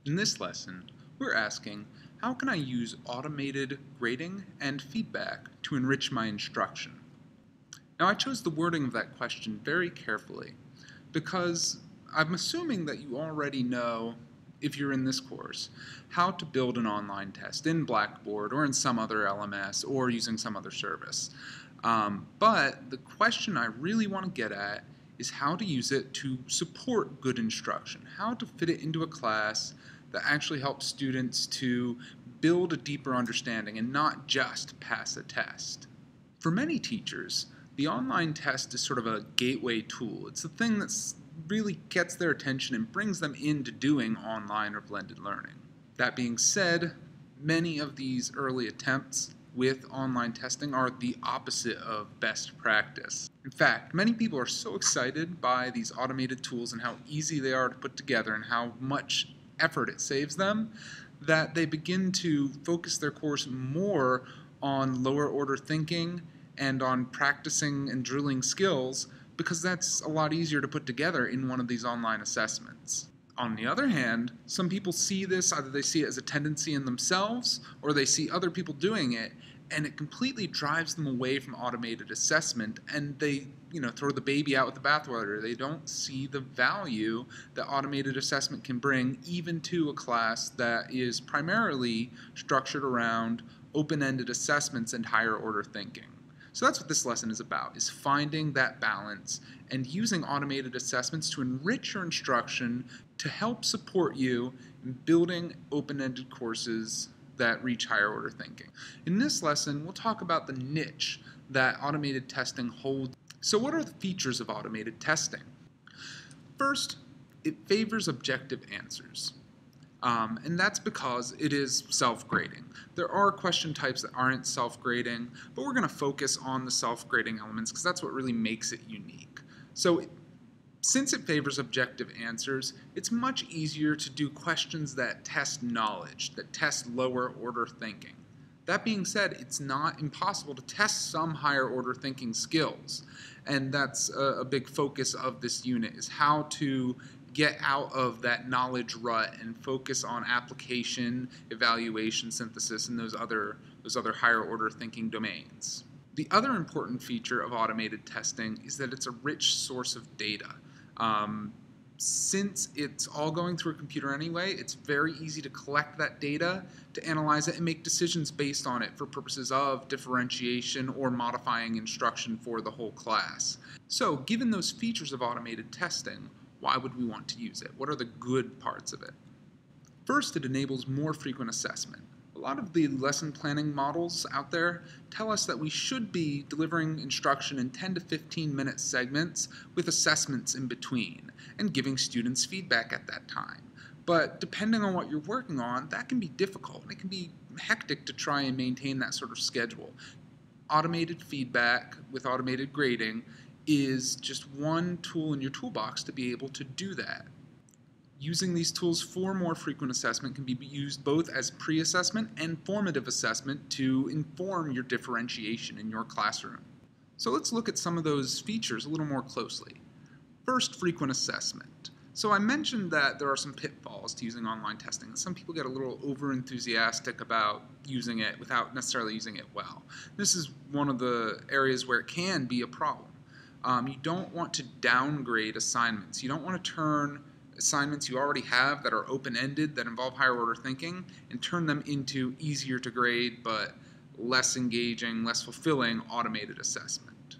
In this lesson, we're asking, how can I use automated grading and feedback to enrich my instruction? Now, I chose the wording of that question very carefully because I'm assuming that you already know, if you're in this course, how to build an online test in Blackboard or in some other LMS or using some other service. But the question I really want to get at is how to use it to support good instruction, how to fit it into a class that actually helps students to build a deeper understanding and not just pass a test. For many teachers, the online test is sort of a gateway tool. It's the thing that really gets their attention and brings them into doing online or blended learning. That being said, many of these early attempts with online testing are the opposite of best practice. In fact, many people are so excited by these automated tools and how easy they are to put together and how much effort it saves them that they begin to focus their course more on lower order thinking and on practicing and drilling skills because that's a lot easier to put together in one of these online assessments. On the other hand, some people see this, either they see it as a tendency in themselves or they see other people doing it, and it completely drives them away from automated assessment, and they throw the baby out with the bathwater. They don't see the value that automated assessment can bring even to a class that is primarily structured around open-ended assessments and higher order thinking. So that's what this lesson is about, is finding that balance and using automated assessments to enrich your instruction to help support you in building open-ended courses that reach higher order thinking. In this lesson, we'll talk about the niche that automated testing holds. So what are the features of automated testing? First, it favors objective answers. And that's because it is self-grading. There are question types that aren't self-grading, but we're going to focus on the self-grading elements because that's what really makes it unique. So since it favors objective answers, it's much easier to do questions that test knowledge, that test lower order thinking. That being said, it's not impossible to test some higher order thinking skills. And that's a big focus of this unit, is how to get out of that knowledge rut and focus on application, evaluation, synthesis, and those other higher order thinking domains. The other important feature of automated testing is that it's a rich source of data. Since it's all going through a computer anyway, it's very easy to collect that data, to analyze it, and make decisions based on it for purposes of differentiation or modifying instruction for the whole class. So, given those features of automated testing, why would we want to use it? What are the good parts of it? First, it enables more frequent assessment. A lot of the lesson planning models out there tell us that we should be delivering instruction in 10 to 15-minute segments with assessments in between and giving students feedback at that time. But depending on what you're working on, that can be difficult. It can be hectic to try and maintain that sort of schedule. Automated feedback with automated grading is just one tool in your toolbox to be able to do that. Using these tools for more frequent assessment can be used both as pre-assessment and formative assessment to inform your differentiation in your classroom. So let's look at some of those features a little more closely. First, frequent assessment. So I mentioned that there are some pitfalls to using online testing. Some people get a little over-enthusiastic about using it without necessarily using it well. This is one of the areas where it can be a problem. You don't want to downgrade assignments. You don't want to turn assignments you already have that are open-ended, that involve higher order thinking, and turn them into easier to grade but less engaging, less fulfilling automated assessment.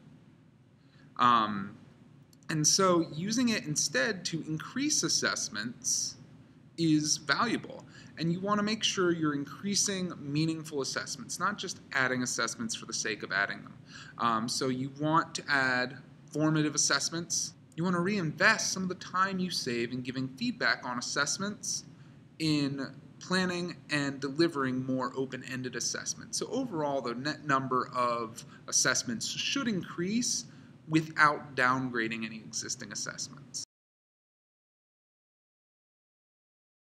And so using it instead to increase assessments is valuable. And you want to make sure you're increasing meaningful assessments, not just adding assessments for the sake of adding them. So you want to add formative assessments. You want to reinvest some of the time you save in giving feedback on assessments in planning and delivering more open-ended assessments. So overall, the net number of assessments should increase without downgrading any existing assessments.